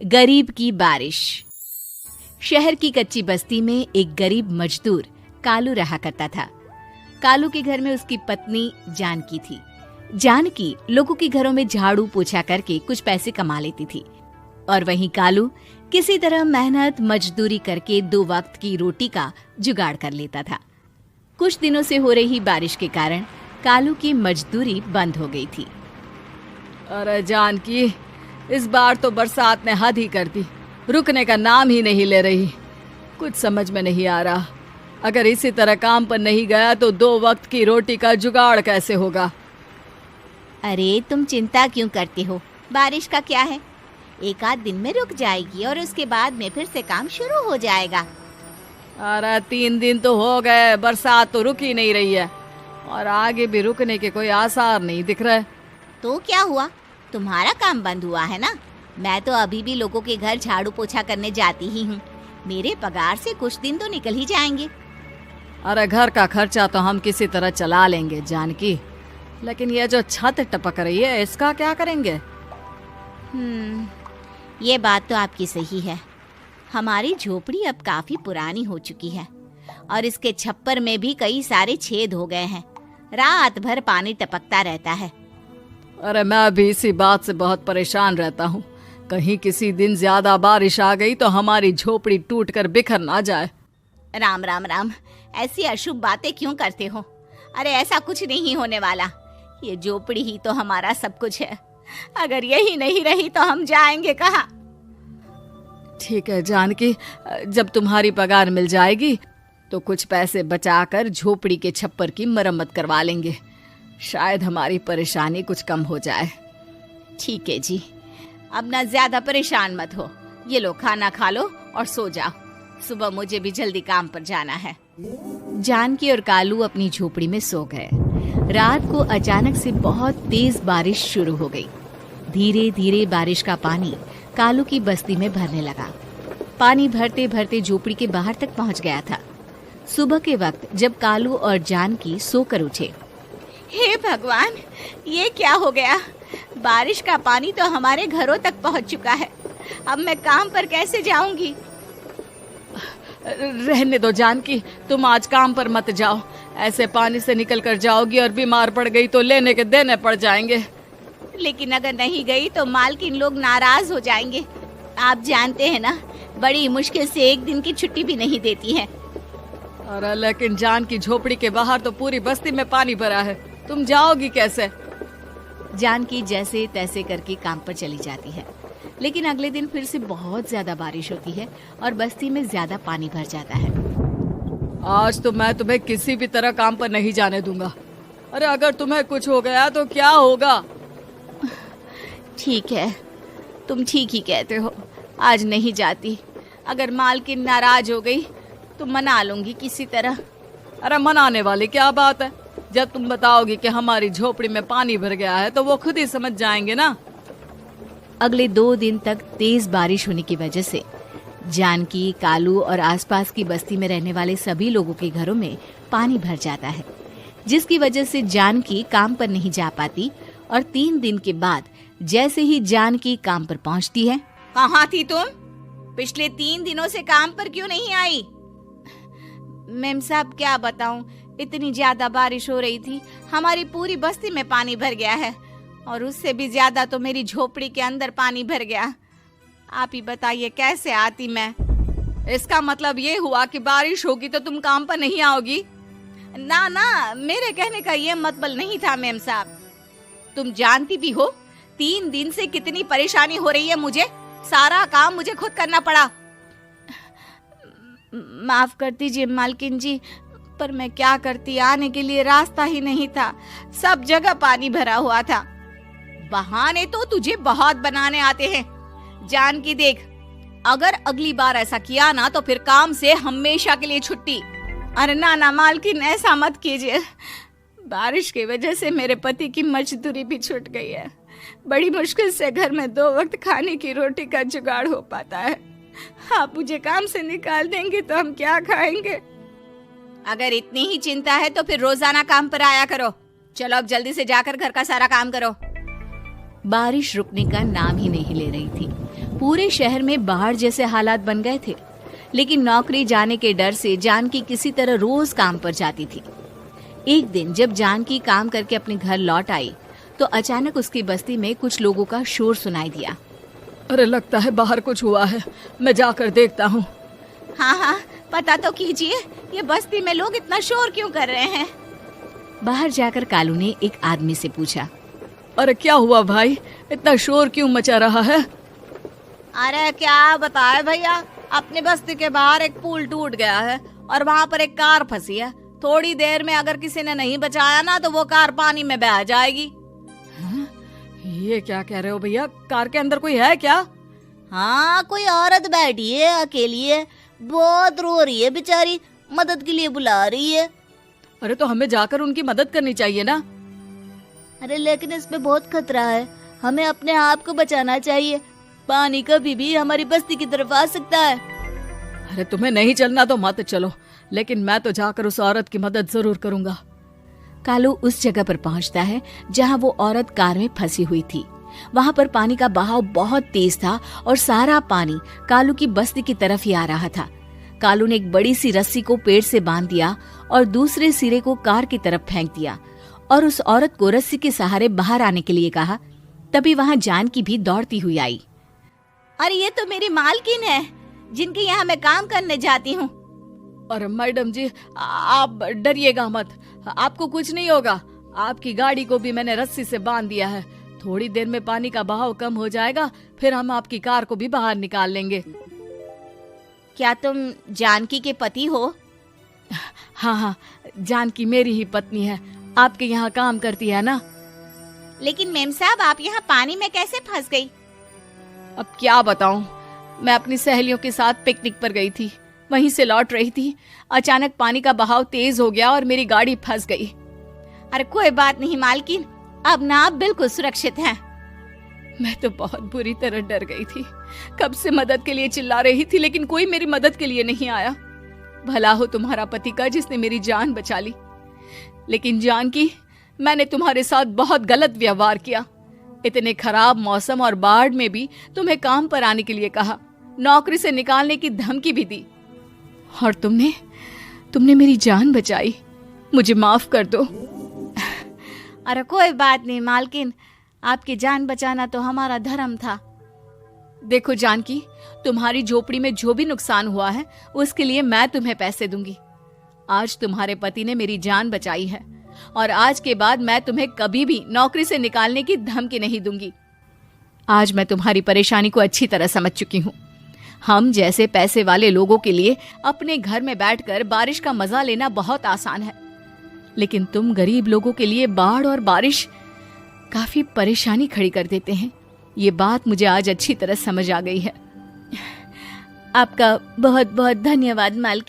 गरीब की बारिश। शहर की कच्ची बस्ती में एक गरीब मजदूर कालू रहा करता था। कालू के घर में उसकी पत्नी जानकी थी। जानकी लोगों के घरों में झाड़ू पोछा करके कुछ पैसे कमा लेती थी और वहीं कालू किसी तरह मेहनत मजदूरी करके 2 वक्त की रोटी का जुगाड़ कर लेता था। कुछ दिनों से हो रही बारिश के कारण कालू की मजदूरी बंद हो गई थी। अरे जानकी, इस बार तो बरसात ने हद ही कर दी, रुकने का नाम ही नहीं ले रही। कुछ समझ में नहीं आ रहा, अगर इसी तरह काम पर नहीं गया तो 2 वक्त की रोटी का जुगाड़ कैसे होगा। अरे तुम चिंता क्यों करते हो, बारिश का क्या है, 1 आध दिन में रुक जाएगी और उसके बाद में फिर से काम शुरू हो जाएगा। अरे 3 दिन तो हो गए, बरसात तो रुक ही नहीं रही है और आगे भी रुकने के कोई आसार नहीं दिख रहे। तो क्या हुआ, तुम्हारा काम बंद हुआ है ना? मैं तो अभी भी लोगों के घर झाड़ू पोछा करने जाती ही हूँ। मेरे पगार से कुछ दिन तो निकल ही जाएंगे। अरे घर का खर्चा तो हम किसी तरह चला लेंगे जानकी, लेकिन ये जो छत टपक रही है इसका क्या करेंगे? ये बात तो आपकी सही है। हमारी झोपड़ी अब काफी पुरानी हो चुकी है और इसके छप्पर में भी कई सारे छेद हो गए हैं। रात भर पानी टपकता रहता है। अरे मैं भी इसी बात से बहुत परेशान रहता हूँ। कहीं किसी दिन ज्यादा बारिश आ गई तो हमारी झोपड़ी टूटकर बिखर ना जाए। राम राम राम, ऐसी अशुभ बातें क्यों करते हो? अरे ऐसा कुछ नहीं होने वाला। ये झोपड़ी ही तो हमारा सब कुछ है। अगर यही नहीं रही तो हम जाएंगे कहाँ? ठीक है जानकी, जब तुम्हारी पगार मिल जाएगी तो कुछ पैसे बचाकर झोपड़ी के छप्पर की मरम्मत करवा लेंगे। शायद हमारी परेशानी कुछ कम हो जाए। ठीक है जी, अब ना ज्यादा परेशान मत हो। ये लो, खाना खा लो और सो जाओ। सुबह मुझे भी जल्दी काम पर जाना है। जानकी और कालू अपनी झोपड़ी में सो गए। रात को अचानक से बहुत तेज बारिश शुरू हो गई। धीरे धीरे बारिश का पानी कालू की बस्ती में भरने लगा। पानी भरते भरते झोपड़ी के बाहर तक पहुंच गया था। सुबह के वक्त जब कालू और जानकी सोकर उठे, हे भगवान, ये क्या हो गया? बारिश का पानी तो हमारे घरों तक पहुंच चुका है। अब मैं काम पर कैसे जाऊंगी? रहने दो जानकी, तुम आज काम पर मत जाओ। ऐसे पानी से निकल कर जाओगी और बीमार पड़ गई तो लेने के देने पड़ जाएंगे। लेकिन अगर नहीं गई तो मालकिन लोग नाराज हो जाएंगे। आप जानते हैं ना, बड़ी मुश्किल से 1 दिन की छुट्टी भी नहीं देती है। अरे लेकिन जानकी, झोपड़ी के बाहर तो पूरी बस्ती में पानी भरा है, तुम जाओगी कैसे? जानकी जैसे तैसे करके काम पर चली जाती है, लेकिन अगले दिन फिर से बहुत ज्यादा बारिश होती है और बस्ती में ज्यादा पानी भर जाता है। आज तो मैं तुम्हें किसी भी तरह काम पर नहीं जाने दूंगा। अरे अगर तुम्हें कुछ हो गया तो क्या होगा? ठीक है, तुम ठीक ही कहते हो। आज नहीं जाती। अगर मालकिन नाराज हो गई तो मना लूंगी किसी तरह। अरे मनाने वाली क्या बात है? जब तुम बताओगी कि हमारी झोपड़ी में पानी भर गया है तो वो खुद ही समझ जाएंगे ना। अगले 2 दिन तक तेज बारिश होने की वजह से जानकी, कालू और आसपास की बस्ती में रहने वाले सभी लोगों के घरों में पानी भर जाता है, जिसकी वजह से जानकी काम पर नहीं जा पाती। और 3 दिन के बाद जैसे ही जानकी काम पर पहुंचती है, कहाँ थी तुम? पिछले 3 दिनों से काम पर क्यों नहीं आई? मेम साहब, क्या बताऊं, इतनी ज्यादा बारिश हो रही थी, हमारी पूरी बस्ती में पानी भर गया है और उससे भी ज्यादा तो मेरी झोपड़ी के अंदर पानी भर गया। आप ही बताइए कैसे आती मैं? इसका मतलब ये हुआ कि बारिश होगी तो तुम काम पर नहीं आओगी? ना ना, मेरे कहने का ये मतलब नहीं था मेम साहब। तुम जानती भी हो 3 दिन से कितनी परेशानी हो रही है मुझे। सारा काम मुझे खुद करना पड़ा। माफ कर दीजिए मालकिन जी, पर मैं क्या करती, आने के लिए रास्ता ही नहीं था। सब जगह पानी भरा हुआ था। बहाने तो तुझे बहुत बनाने आते हैं। जानकी देख, अगर अगली बार ऐसा किया ना तो फिर काम से हमेशा के लिए छुट्टी। अरे ना ना मालकिन, ऐसा मत कीजिए। बारिश की वजह से मेरे पति की मजदूरी भी छूट गई है। बड़ी मुश्किल से घर में 2 वक्त खाने की रोटी का जुगाड़ हो पाता है। आप मुझे काम से निकाल देंगे तो हम क्या खाएंगे? अगर इतनी ही चिंता है तो फिर रोजाना काम पर आया करो। चलो अब जल्दी से जाकर घर का सारा काम करो। बारिश रुकने का नाम ही नहीं ले रही थी। पूरे शहर में बाढ़ जैसे हालात बन गए थे, लेकिन नौकरी जाने के डर से जानकी किसी तरह रोज काम पर जाती थी। एक दिन जब जानकी काम करके अपने घर लौट आई तो अचानक उसकी बस्ती में कुछ लोगों का शोर सुनाई दिया। अरे लगता है बाहर कुछ हुआ है, मैं जाकर देखता हूँ। हाँ हाँ, पता तो कीजिए, ये बस्ती में लोग इतना शोर क्यों कर रहे हैं। बाहर जाकर कालू ने एक आदमी से पूछा, अरे क्या हुआ भाई, इतना शोर क्यों मचा रहा है? अरे क्या बताए भैया, अपने बस्ती के बाहर एक पुल टूट गया है और वहाँ पर एक कार फंसी है। थोड़ी देर में अगर किसी ने नहीं बचाया ना तो वो कार पानी में बह जाएगी। ये क्या कह रहे हो भैया, कार के अंदर कोई है क्या? हाँ, कोई औरत बैठी है, अकेली है, बहुत रो रही है बेचारी, मदद के लिए बुला रही है। अरे तो हमें जाकर उनकी मदद करनी चाहिए ना। अरे लेकिन इसमें बहुत खतरा है, हमें अपने आप को बचाना चाहिए, पानी कभी भी हमारी बस्ती की तरफ आ सकता है। अरे तुम्हें नहीं चलना तो मत चलो, लेकिन मैं तो जाकर उस औरत की मदद जरूर करूंगा। कालू उस जगह पर पहुंचता है जहां वो औरत कार में फंसी हुई थी। वहां पर पानी का बहाव बहुत तेज था और सारा पानी कालू की बस्ती की तरफ ही आ रहा था। कालू ने एक बड़ी सी रस्सी को पेड़ से बांध दिया और दूसरे सिरे को कार की तरफ फेंक दिया और उस औरत को रस्सी के सहारे बाहर आने के लिए कहा। तभी वहां जानकी भी दौड़ती हुई आई। अरे ये तो मेरी मालकिन है, जिनके यहाँ मैं काम करने जाती हूँ। अरे मैडम जी, आप डरिएगा मत, आपको कुछ नहीं होगा। आपकी गाड़ी को भी मैंने रस्सी से बांध दिया है। थोड़ी देर में पानी का बहाव कम हो जाएगा, फिर हम आपकी कार को भी बाहर निकाल लेंगे। क्या तुम जानकी के पति हो? हाँ हाँ, जानकी मेरी ही पत्नी है, आपके यहाँ काम करती है ना। लेकिन मेम साहब, आप यहाँ पानी में कैसे फंस गई? अब क्या बताऊं, मैं अपनी सहेलियों के साथ पिकनिक पर गई थी, वहीं से लौट रही थी। अचानक पानी का बहाव तेज हो गया और मेरी गाड़ी फंस गई। अरे कोई बात नहीं मालकिन, अब ना आप बिल्कुल सुरक्षित हैं। मैं तो बहुत बुरी तरह डर गई थी, कब से मदद के लिए चिल्ला रही थी, लेकिन कोई मेरी मदद के लिए नहीं आया। भला हो तुम्हारा पति का जिसने मेरी जान बचा ली। लेकिन जानकी, मैंने तुम्हारे साथ बहुत गलत व्यवहार किया। इतने खराब मौसम और बाढ़ में भी तुम्हें काम पर आने के लिए कहा, नौकरी से निकालने की धमकी भी दी, और तुमने मेरी जान बचाई। मुझे माफ कर दो। अरे कोई बात नहीं मालकिन, आपकी जान बचाना तो हमारा धर्म था। देखो जानकी, तुम्हारी झोपड़ी में जो भी नुकसान हुआ है उसके लिए मैं तुम्हें पैसे दूंगी। आज तुम्हारे पति ने मेरी जान बचाई है और आज के बाद मैं तुम्हें कभी भी नौकरी से निकालने की धमकी नहीं दूंगी। आज मैं तुम्हारी परेशानी को अच्छी तरह समझ चुकी हूँ। हम जैसे पैसे वाले लोगों के लिए अपने घर में बैठकर बारिश का मजा लेना बहुत आसान है, लेकिन तुम गरीब लोगों के लिए बाढ़ और बारिश काफी परेशानी खड़ी कर देते हैं। ये बात मुझे आज अच्छी तरह समझ आ गई है। आपका बहुत बहुत धन्यवाद मालकिन।